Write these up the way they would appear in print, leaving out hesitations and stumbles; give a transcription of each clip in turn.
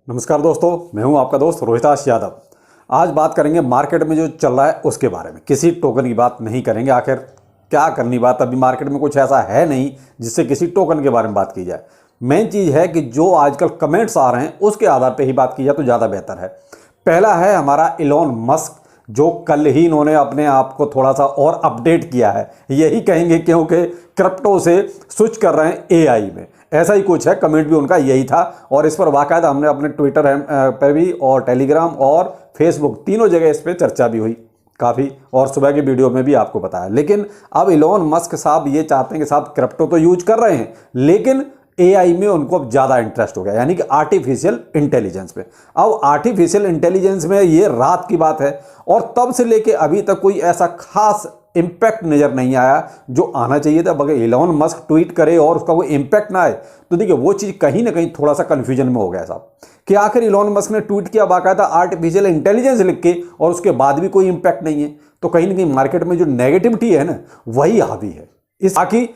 नमस्कार दोस्तों, मैं हूं आपका दोस्त रोहिताश यादव। आज बात करेंगे मार्केट में जो चल रहा है उसके बारे में। किसी टोकन की बात नहीं करेंगे, आखिर क्या करनी बात। अभी मार्केट में कुछ ऐसा है नहीं जिससे किसी टोकन के बारे में बात की जाए। मेन चीज़ है कि जो आजकल कमेंट्स आ रहे हैं उसके आधार पर ही बात की जाए तो ज़्यादा बेहतर है। पहला है हमारा इलॉन मस्क, जो कल ही इन्होंने अपने आप को थोड़ा सा और अपडेट किया है, यही कहेंगे, क्योंकि क्रिप्टो से स्विच कर रहे हैं एआई में। ऐसा ही कुछ है, कमेंट भी उनका यही था और इस पर बाकायदा हमने अपने ट्विटर पर भी और टेलीग्राम और फेसबुक तीनों जगह इस पर चर्चा भी हुई काफ़ी, और सुबह की वीडियो में भी आपको बताया। लेकिन अब इलॉन मस्क साहब ये चाहते हैं कि साहब क्रिप्टो तो यूज कर रहे हैं, लेकिन एआई में उनको अब ज़्यादा इंटरेस्ट हो गया, यानी कि आर्टिफिशियल इंटेलिजेंस में। अब आर्टिफिशियल इंटेलिजेंस में ये रात की बात है और तब से लेके अभी तक कोई ऐसा खास इम्पैक्ट नज़र नहीं आया जो आना चाहिए था। अगर इलॉन मस्क ट्वीट करे और उसका कोई इम्पैक्ट ना आए तो देखिए वो चीज़ कहीं ना कहीं थोड़ा सा कन्फ्यूजन में हो गया साहब, कि आखिर इलॉन मस्क ने ट्वीट किया बाकायदा आर्टिफिशियल इंटेलिजेंस लिख के और उसके बाद भी कोई इम्पैक्ट नहीं है, तो कहीं ना कहीं मार्केट में जो नेगेटिविटी है ना वही हावी है। इस बाकी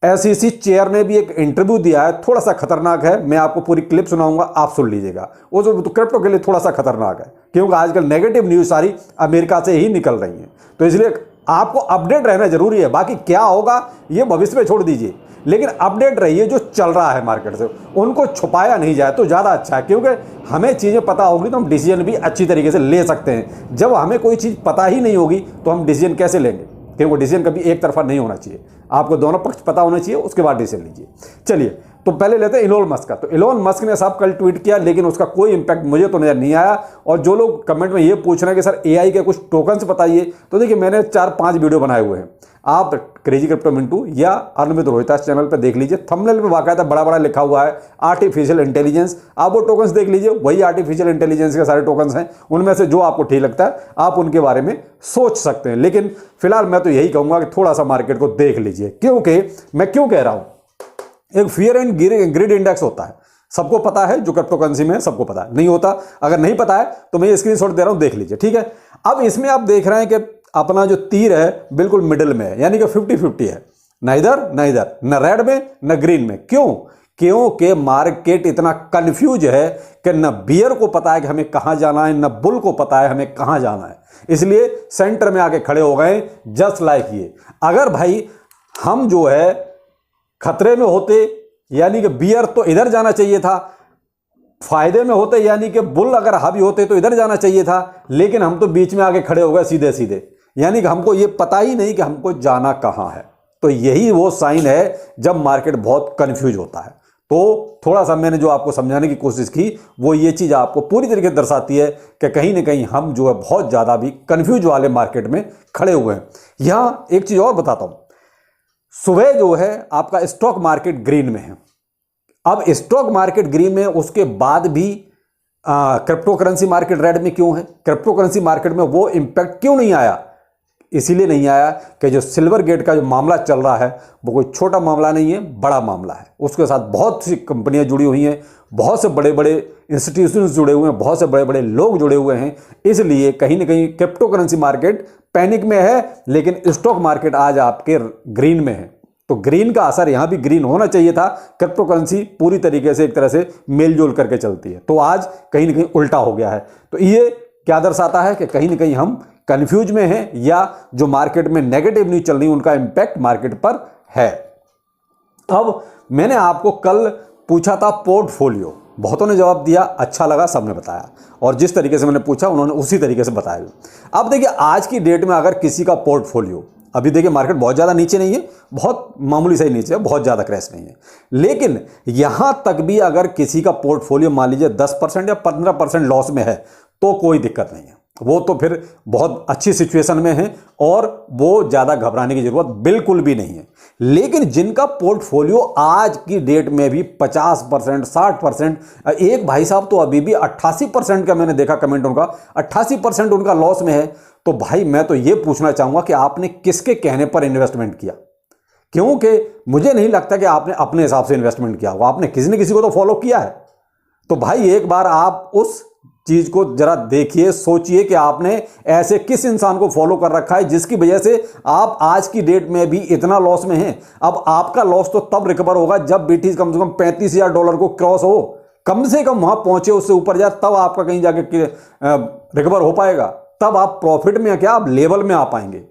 एसईसी चेयर ने भी एक इंटरव्यू दिया है, थोड़ा सा खतरनाक है। मैं आपको पूरी क्लिप सुनाऊंगा, आप सुन लीजिएगा। वो जो तो क्रिप्टो के लिए थोड़ा सा खतरनाक है, क्योंकि आजकल नेगेटिव न्यूज़ सारी अमेरिका से ही निकल रही हैं, तो इसलिए आपको अपडेट रहना जरूरी है। बाकी क्या होगा ये भविष्य में छोड़ दीजिए, लेकिन अपडेट रहिए जो चल रहा है मार्केट से, उनको छुपाया नहीं जाए तो ज़्यादा अच्छा है। क्योंकि हमें चीज़ें पता होगी तो हम डिसीजन भी अच्छी तरीके से ले सकते हैं। जब हमें कोई चीज़ पता ही नहीं होगी तो हम डिसीजन कैसे लेंगे, क्योंकि डिसीजन कभी एक तरफा नहीं होना चाहिए, आपको दोनों पक्ष पता होना चाहिए, उसके बाद डिसीजन लीजिए। चलिए तो पहले लेते हैं इलॉन मस्क का। तो इलॉन मस्क ने साहब कल ट्वीट किया, लेकिन उसका कोई इंपैक्ट मुझे तो नजर नहीं आया। और जो लोग कमेंट में ये पूछ रहे हैं कि सर एआई के कुछ टोकन्स बताइए, तो देखिए मैंने 4-5 वीडियो बनाए हुए हैं, आप क्रेजी क्रिप्टो मिंटू या अर्न विद रोहिताश चैनल पर देख लीजिए। थंबनेल पे बाकायदा बड़ा बड़ा लिखा हुआ है आर्टिफिशियल इंटेलिजेंस, आप वो टोकन्स देख लीजिए, वही आर्टिफिशियल इंटेलिजेंस के सारे टोकन्स हैं। उनमें से जो आपको ठीक लगता है आप उनके बारे में सोच सकते हैं, लेकिन फिलहाल मैं तो यही कहूंगा कि थोड़ा सा मार्केट को देख लीजिए। क्योंकि मैं क्यों कह रहा हूं, एक फियर एंड ग्रिड इंडेक्स होता है, सबको पता है, जो क्रिप्टो करेंसी में सबको पता है। नहीं होता, अगर नहीं पता है तो मैं ये स्क्रीनशॉट दे रहा हूं, देख लीजिए, ठीक है। अब इसमें आप देख रहे हैं कि अपना जो तीर है बिल्कुल मिडिल में है, यानी कि 50-50 है, न इधर न रेड में न ग्रीन में। क्यों? क्योंकि मार्केट इतना कंफ्यूज है कि न बियर को पता है कि हमें कहां जाना है, न बुल को पता है हमें कहां जाना है, इसलिए सेंटर में आके खड़े हो गए जस्ट लाइक ये। अगर भाई हम जो है खतरे में होते, यानी कि बियर तो इधर जाना चाहिए था, फायदे में होते यानी कि बुल अगर हावी होते तो इधर जाना चाहिए था, लेकिन हम तो बीच में आके खड़े हो गए सीधे सीधे, यानी कि हमको ये पता ही नहीं कि हमको जाना कहां है। तो यही वो साइन है जब मार्केट बहुत कंफ्यूज होता है। तो थोड़ा सा मैंने जो आपको समझाने की कोशिश की वो ये चीज आपको पूरी तरीके से दर्शाती है कि कहीं ना कहीं हम जो है बहुत ज्यादा भी कंफ्यूज वाले मार्केट में खड़े हुए हैं। यहां एक चीज और बताता हूं, सुबह जो है आपका स्टॉक मार्केट ग्रीन में है। अब स्टॉक मार्केट ग्रीन में, उसके बाद भी क्रिप्टो करेंसी मार्केट रेड में क्यों है? क्रिप्टो करेंसी मार्केट में वो इंपैक्ट क्यों नहीं आया? इसीलिए नहीं आया कि जो सिल्वर गेट का जो मामला चल रहा है वो कोई छोटा मामला नहीं है, बड़ा मामला है। उसके साथ बहुत सी कंपनियां जुड़ी हुई हैं, बहुत से बड़े बड़े इंस्टीट्यूशंस जुड़े हुए हैं, बहुत से बड़े बड़े लोग जुड़े हुए हैं। इसलिए कहीं ना कहीं क्रिप्टो करेंसी मार्केट पैनिक में है, लेकिन स्टॉक मार्केट आज आपके ग्रीन में है। तो ग्रीन का असर यहां भी ग्रीन होना चाहिए था। क्रिप्टो करेंसी पूरी तरीके से एक तरह से मेलजोल करके चलती है, तो आज कहीं ना कहीं उल्टा हो गया है। तो ये क्या दर्शाता है कि कहीं ना कहीं हम कंफ्यूज में हैं, या जो मार्केट में नेगेटिव न्यूज चल रही है उनका इंपैक्ट मार्केट पर है। अब मैंने आपको कल पूछा था पोर्टफोलियो, बहुतों ने जवाब दिया, अच्छा लगा, सबने बताया, और जिस तरीके से मैंने पूछा उन्होंने उसी तरीके से बताया। अब देखिए आज की डेट में अगर किसी का पोर्टफोलियो, अभी देखिए मार्केट बहुत ज़्यादा नीचे नहीं है, बहुत मामूली सही नीचे है, बहुत ज़्यादा क्रैश नहीं है, लेकिन यहां तक भी अगर किसी का पोर्टफोलियो मान लीजिए 10% या 15% लॉस में है तो कोई दिक्कत नहीं है, वो तो फिर बहुत अच्छी सिचुएशन में है और वो ज़्यादा घबराने की जरूरत बिल्कुल भी नहीं है। लेकिन जिनका पोर्टफोलियो आज की डेट में भी 50%, 60%, एक भाई साहब तो अभी भी 88% का मैंने देखा कमेंट, उनका 88% उनका लॉस में है, तो भाई मैं तो ये पूछना चाहूंगा कि आपने किसके कहने पर इन्वेस्टमेंट किया? क्योंकि मुझे नहीं लगता कि आपने अपने हिसाब से इन्वेस्टमेंट किया होगा, आपने किसी न किसी को तो फॉलो किया है। तो भाई एक बार आप उस चीज को जरा देखिए, सोचिए कि आपने ऐसे किस इंसान को फॉलो कर रखा है जिसकी वजह से आप आज की डेट में भी इतना लॉस में हैं। अब आपका लॉस तो तब रिकवर होगा जब बीटीज कम से कम $35,000 को क्रॉस हो, कम से कम वहां पहुंचे, उससे ऊपर जाए, तब आपका कहीं जाके रिकवर हो पाएगा, तब आप प्रॉफिट में क्या, आप लेवल में आ पाएंगे।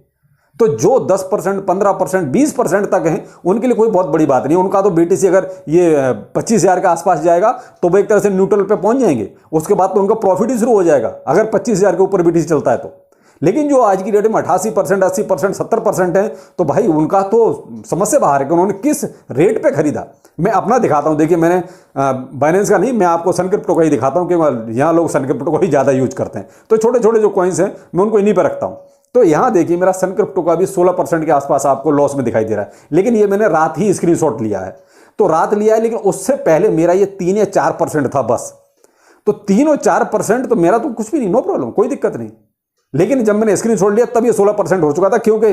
तो जो 10%, 15%, 20% तक हैं, उनके लिए कोई बहुत बड़ी बात नहीं। उनका तो बीटीसी अगर ये 25,000 के आसपास जाएगा तो वो एक तरह से न्यूट्रल पे पहुंच जाएंगे, उसके बाद तो उनका प्रॉफिट ही शुरू हो जाएगा अगर 25,000 के ऊपर बीटीसी चलता है तो। लेकिन जो आज की डेट में 88%, 80%, 70% है, तो भाई उनका तो समझ से बाहर है कि उन्होंने किस रेट पे खरीदा। मैं अपना दिखाता हूं, देखिए मैंने बाइनेंस का नहीं, मैं आपको सन क्रिप्टो का ही दिखाता हूं, कि यहाँ लोग सन क्रिप्टो को ही ज़्यादा यूज करते हैं, तो छोटे छोटे जो कॉइन्स हैं मैं उनको इन्हीं पर रखता हूं। तो यहाँ देखिए मेरा सन क्रिप्टो का भी 16% के आसपास आपको लॉस में दिखाई दे रहा है, लेकिन ये मैंने रात ही स्क्रीनशॉट लिया है, तो रात लिया है, लेकिन उससे पहले मेरा ये 3 या 4% था बस। तो 3 और 4% तो मेरा तो कुछ भी नहीं, नो प्रॉब्लम, कोई दिक्कत नहीं। लेकिन जब मैंने स्क्रीन छोड़ लिया तब ये 16% हो चुका था, क्योंकि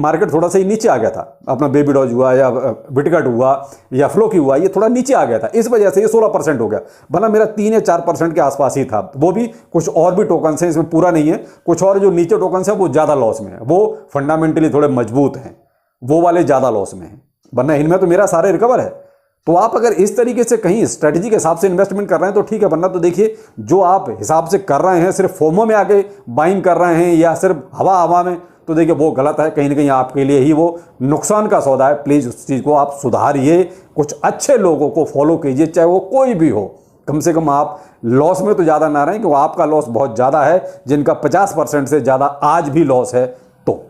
मार्केट थोड़ा सा ही नीचे आ गया था। अपना बेबी डॉज हुआ या बिटकट हुआ या फ्लो की हुआ, ये थोड़ा नीचे आ गया था, इस वजह से ये 16% हो गया, वरना मेरा 3 या 4% के आसपास ही था। वो भी कुछ और भी टोकन्स हैं, इसमें पूरा नहीं है, कुछ और जो नीचे टोकन्स हैं वो ज़्यादा लॉस में है, वो फंडामेंटली थोड़े मजबूत हैं, वो वाले ज़्यादा लॉस में हैं, वरना इनमें तो मेरा सारे रिकवर है। तो आप अगर इस तरीके से कहीं स्ट्रेटजी के हिसाब से इन्वेस्टमेंट कर रहे हैं तो ठीक है, वरना तो देखिए जो आप हिसाब से कर रहे हैं, सिर्फ फोमो में आके बाइंग कर रहे हैं या सिर्फ हवा हवा में, तो देखिए वो गलत है, कहीं ना कहीं आपके लिए ही वो नुकसान का सौदा है। प्लीज़ उस चीज़ को आप सुधारिए, कुछ अच्छे लोगों को फॉलो कीजिए, चाहे वो कोई भी हो, कम से कम आप लॉस में तो ज़्यादा ना रहें, क्योंकि आपका लॉस बहुत ज़्यादा है, जिनका 50% से ज़्यादा आज भी लॉस है। तो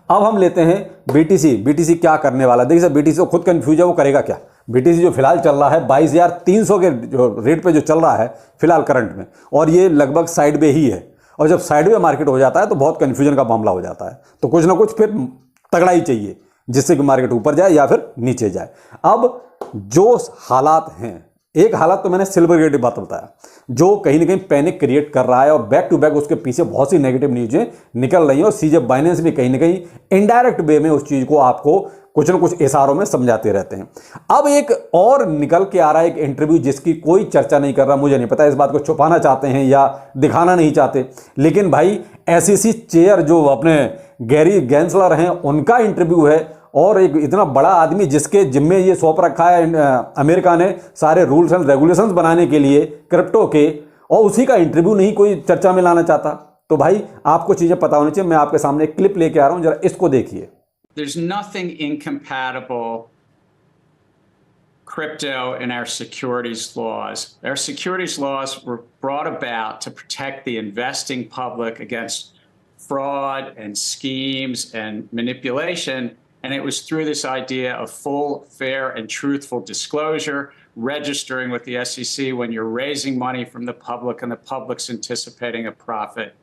अब हम लेते हैं बीटीसी। बीटीसी क्या करने वाला है, देखिए सर, बीटीसी को खुद कंफ्यूज है, वो करेगा क्या। बीटीसी जो फिलहाल चल रहा है 22,300 के जो रेट पे जो चल रहा है फिलहाल करंट में, और ये लगभग साइड में ही है, और जब साइड में मार्केट हो जाता है तो बहुत कंफ्यूजन का मामला हो जाता है, तो कुछ ना कुछ फिर तगड़ा ही चाहिए जिससे कि मार्केट ऊपर जाए या फिर नीचे जाए। अब जो हालात हैं, एक हालत तो मैंने सिल्वर गेट की बात बताया, जो कहीं ना कहीं पैनिक क्रिएट कर रहा है, और बैक टू बैक उसके पीछे बहुत सी नेगेटिव न्यूज़ें निकल रही हैं, और सीजे बाइनेंस भी कहीं ना कहीं इनडायरेक्ट वे में उस चीज़ को आपको कुछ ना कुछ इशारों में समझाते रहते हैं। अब एक और निकल के आ रहा है एक इंटरव्यू, जिसकी कोई चर्चा नहीं कर रहा, मुझे नहीं पता इस बात को छुपाना चाहते हैं या दिखाना नहीं चाहते, लेकिन भाई एसईसी चेयर जो अपने गैरी गैंसलर हैं, उनका इंटरव्यू है, और एक इतना बड़ा आदमी जिसके जिम्मे ये सौंप रखा है अमेरिका ने सारे रूल्स एंड रेगुलेशंस बनाने के लिए क्रिप्टो के, और उसी का इंटरव्यू नहीं कोई चर्चा में लाना चाहता। तो भाई आपको चीजें पता होनी चाहिए। मैं आपके सामने एक क्लिप लेके आ रहा हूं, जरा इसको देखिए। There's nothing incompatible crypto in our securities laws. Our securities laws were brought about to protect the investing public against fraud and schemes and manipulation. And it was through this idea of full, fair, and truthful disclosure, registering with the SEC when you're raising money from the public and the public's anticipating a profit.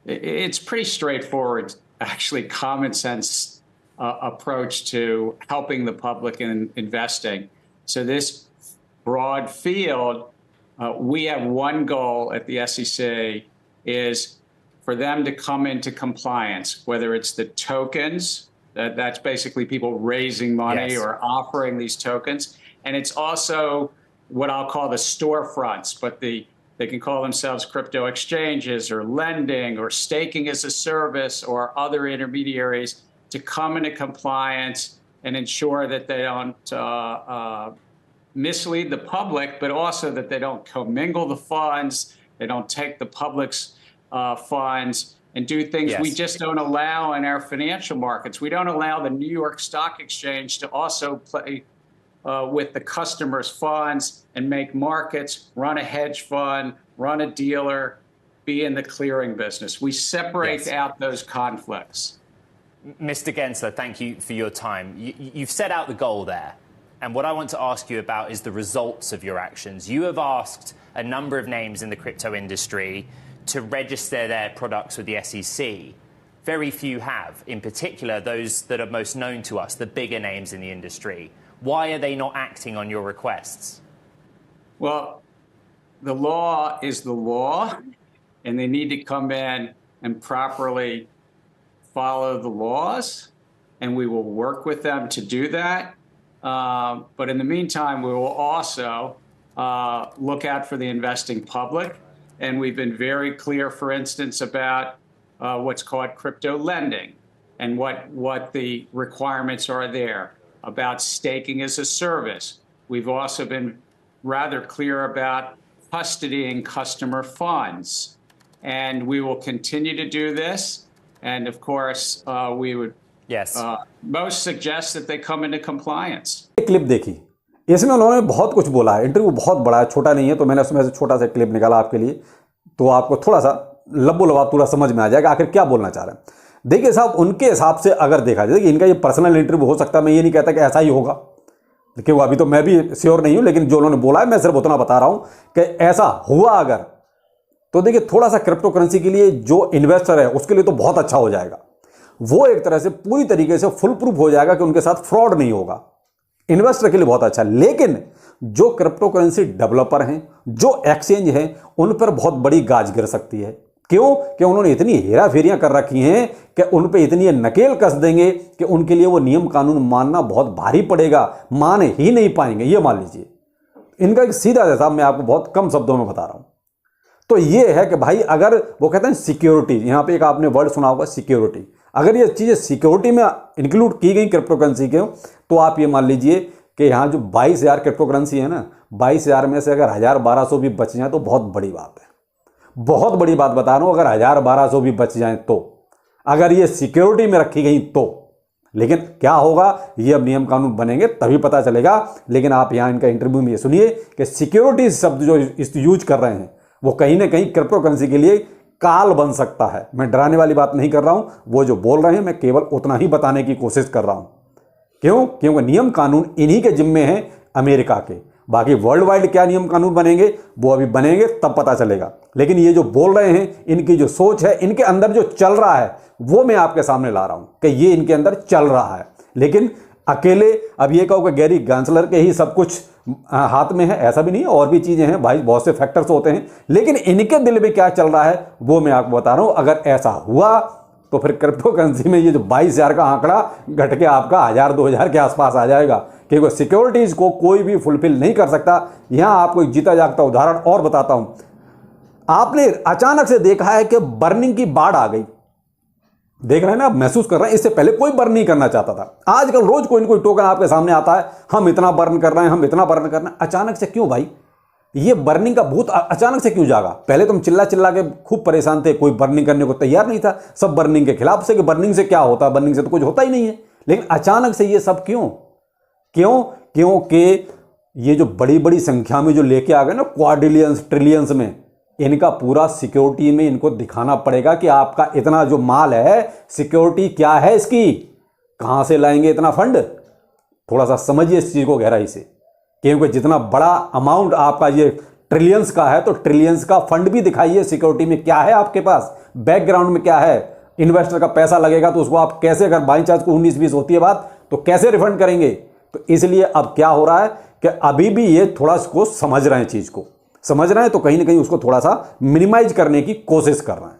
It's pretty straightforward, actually, common sense approach to helping the public in investing. So this broad field, we have one goal at the SEC, is for them to come into compliance, whether it's the tokens, that's basically people raising money or offering these tokens. And it's also what I'll call the storefronts, but they can call themselves crypto exchanges or lending or staking as a service or other intermediaries, to come into compliance and ensure that they don't mislead the public, but also that they don't commingle the funds, they don't take the public's funds and do things we just don't allow in our financial markets. We don't allow the New York Stock Exchange to also play with the customer's funds and make markets, run a hedge fund, run a dealer, be in the clearing business. We separate out those conflicts. Mr. Gensler, thank you for your time. You've set out the goal there. And what I want to ask you about is the results of your actions. You have asked a number of names in the crypto industry to register their products with the SEC. Very few have, in particular, those that are most known to us, the bigger names in the industry. Why are they not acting on your requests? Well, the law is the law, and they need to come in and properly follow the laws, and we will work with them to do that. But in the meantime, we will also look out for the investing public. And we've been very clear, for instance, about what's called crypto lending and what the requirements are there, about staking as a service. We've also been rather clear about custodying customer funds. And we will continue to do this. And of course, we would Yes. most suggest that they come into compliance. Clip देखी, इसमें उन्होंने बहुत कुछ बोला है। Interview बहुत बड़ा है, छोटा नहीं है, तो मैंने उसमें से छोटा सा क्लिप निकाला आपके लिए, तो आपको थोड़ा सा लब्बो लबाब पूरा समझ में आ जाएगा आखिर क्या बोलना चाह रहे हैं। देखिए साहब, उनके हिसाब से अगर देखा जाए, इनका ये पर्सनल इंटरव्यू हो सकता है, मैं ये नहीं कहता कि ऐसा ही होगा, क्योंकि अभी तो मैं भी श्योर नहीं हूं, लेकिन जो उन्होंने बोला है मैं सिर्फ उतना बता रहा हूं कि ऐसा हुआ अगर, तो देखिए थोड़ा सा क्रिप्टो करेंसी के लिए जो इन्वेस्टर है उसके लिए तो बहुत अच्छा हो जाएगा। वो एक तरह से पूरी तरीके से फुल प्रूफ हो जाएगा कि उनके साथ फ्रॉड नहीं होगा। इन्वेस्टर के लिए बहुत अच्छा। लेकिन जो क्रिप्टो करेंसी डेवलपर हैं, जो एक्सचेंज हैं, उन पर बहुत बड़ी गाज गिर सकती है। क्यों? कि उन्होंने इतनी हेरा फेरियां कर रखी हैं कि उन पे इतनी नकेल कस देंगे कि उनके लिए वो नियम कानून मानना बहुत भारी पड़ेगा, मान ही नहीं पाएंगे। ये मान लीजिए, इनका एक सीधा जवाब मैं आपको बहुत कम शब्दों में बता रहा हूं। तो ये है कि भाई, अगर वो कहते हैं सिक्योरिटी, यहां पे एक आपने वर्ड सुना होगा सिक्योरिटी, अगर ये चीजें सिक्योरिटी में इंक्लूड की गई क्रिप्टो करेंसी के, तो आप ये मान लीजिए कि यहां जो 22,000 क्रिप्टो करेंसी है ना, 22,000 में से अगर 1,000-1,200 भी बच जाए तो बहुत बड़ी बात है। बहुत बड़ी बात बता रहा हूं, अगर 1,000-1,200 भी बच जाएं तो, अगर ये सिक्योरिटी में रखी गई तो। लेकिन क्या होगा, ये अब नियम कानून बनेंगे तभी पता चलेगा। लेकिन आप यहां इनका इंटरव्यू में ये सुनिए कि सिक्योरिटी शब्द जो यूज कर रहे हैं वो कहीं ना कहीं क्रिप्टो करेंसी के लिए काल बन सकता है। मैं डराने वाली बात नहीं कर रहा हूं, वो जो बोल रहे हैं मैं केवल उतना ही बताने की कोशिश कर रहा हूं। क्यों? क्योंकि नियम कानून इन्हीं के जिम्मे हैं, अमेरिका के। बाकी वर्ल्ड वाइड क्या नियम कानून बनेंगे वो अभी बनेंगे तब पता चलेगा। लेकिन ये जो बोल रहे हैं, इनकी जो सोच है, इनके अंदर जो चल रहा है, वो मैं आपके सामने ला रहा हूं कि ये इनके अंदर चल रहा है। लेकिन अकेले अब ये कहो कि गैरी गैंसलर के ही सब कुछ हाथ में है, ऐसा भी नहीं है, और भी चीजें हैं भाई, बहुत से फैक्टर्स होते हैं। लेकिन इनके दिल में क्या चल रहा है वो मैं आपको बता रहा हूं। अगर ऐसा हुआ तो फिर क्रिप्टो करेंसी में ये जो 22,000 का आंकड़ा घट के आपका 1,000-2,000 के आसपास आ जाएगा, क्योंकि सिक्योरिटीज को कोई भी फुलफिल नहीं कर सकता। यहां आपको एक जीता जागता उदाहरण और बताता हूं। आपने अचानक से देखा है कि बर्निंग की बाढ़ आ गई, देख रहे हैं ना, आप महसूस कर रहे हैं। इससे पहले कोई बर्न नहीं करना चाहता था। आजकल रोज कोई ना कोई टोकन आपके सामने आता है, हम इतना बर्न कर रहे हैं, हम इतना बर्न कर रहे हैं। अचानक से क्यों भाई? ये बर्निंग का भूत अचानक से क्यों जागा? पहले तुम चिल्ला चिल्ला के खूब परेशान थे, कोई बर्निंग करने को तैयार नहीं था, सब बर्निंग के खिलाफ से कि बर्निंग से क्या होता, बर्निंग से तो कुछ होता ही नहीं है। लेकिन अचानक से ये सब क्यों? क्योंकि ये जो बड़ी बड़ी संख्या में जो लेके आ गए ना, क्वाड्रिलियंस ट्रिलियंस में, इनका पूरा सिक्योरिटी में इनको दिखाना पड़ेगा कि आपका इतना जो माल है, सिक्योरिटी क्या है इसकी, कहां से लाएंगे इतना फंड। थोड़ा सा समझिए इस चीज को गहराई से, क्योंकि जितना बड़ा अमाउंट आपका ये ट्रिलियंस का है, तो ट्रिलियंस का फंड भी दिखाइए, सिक्योरिटी में क्या है आपके पास, बैकग्राउंड में क्या है। इन्वेस्टर का पैसा लगेगा तो उसको आप कैसे, अगर बाई चांस को 19-20 होती है बात, तो कैसे रिफंड करेंगे। तो इसलिए अब क्या हो रहा है कि अभी भी ये थोड़ा इसको समझ रहे हैं, चीज को समझ रहे हैं, तो कहीं ना कहीं उसको थोड़ा सा मिनिमाइज करने की कोशिश कर रहे हैं।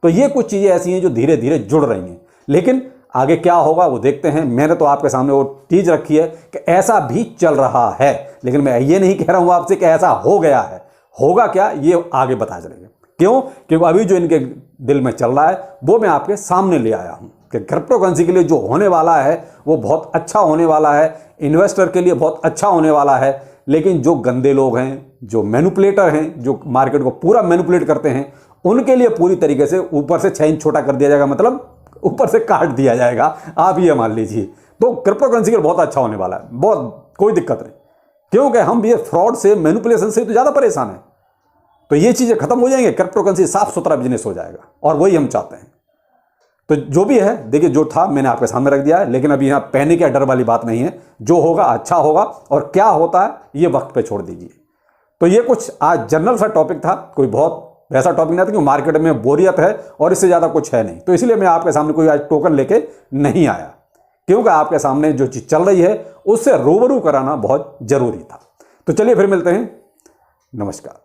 तो ये कुछ चीजें ऐसी हैं जो धीरे धीरे जुड़ रही हैं। लेकिन आगे क्या होगा वो देखते हैं। मैंने तो आपके सामने वो चीज रखी है कि ऐसा भी चल रहा है, लेकिन मैं ये नहीं कह रहा हूं आपसे कि ऐसा हो गया है। होगा क्या ये आगे पता चलेगा। क्यों? क्योंकि अभी जो इनके दिल में चल रहा है वो मैं आपके सामने ले आया हूं कि क्रिप्टो करेंसी के लिए जो होने वाला है वो बहुत अच्छा होने वाला है, इन्वेस्टर के लिए बहुत अच्छा होने वाला है। लेकिन जो गंदे लोग हैं, जो मैनिपुलेटर हैं, जो मार्केट को पूरा मैनिपुलेट करते हैं, उनके लिए पूरी तरीके से ऊपर से 6 इंच छोटा कर दिया जाएगा, मतलब ऊपर से काट दिया जाएगा, आप ये मान लीजिए। तो क्रिप्टो करेंसी के लिए बहुत अच्छा होने वाला है, बहुत कोई दिक्कत नहीं। क्योंकि हम ये फ्रॉड से, मैनिपुलेशन से तो ज्यादा परेशान है। तो ये चीजें खत्म हो जाएंगे, क्रिप्टो करेंसी साफ सुथरा बिजनेस हो जाएगा, और वही हम चाहते हैं। तो जो भी है, देखिए जो था मैंने आपके सामने रख दिया है। लेकिन अभी यहां पैनिक या डर वाली बात नहीं है, जो होगा अच्छा होगा, और क्या होता है ये वक्त पे छोड़ दीजिए। तो ये कुछ आज जनरल सा टॉपिक था, कोई बहुत वैसा टॉपिक नहीं था, क्योंकि मार्केट में बोरियत है और इससे ज्यादा कुछ है नहीं। तो इसलिए मैं आपके सामने कोई आज टोकन लेके नहीं आया, क्योंकि आपके सामने जो चीज चल रही है उससे रूबरू कराना बहुत जरूरी था। तो चलिए फिर मिलते हैं, नमस्कार।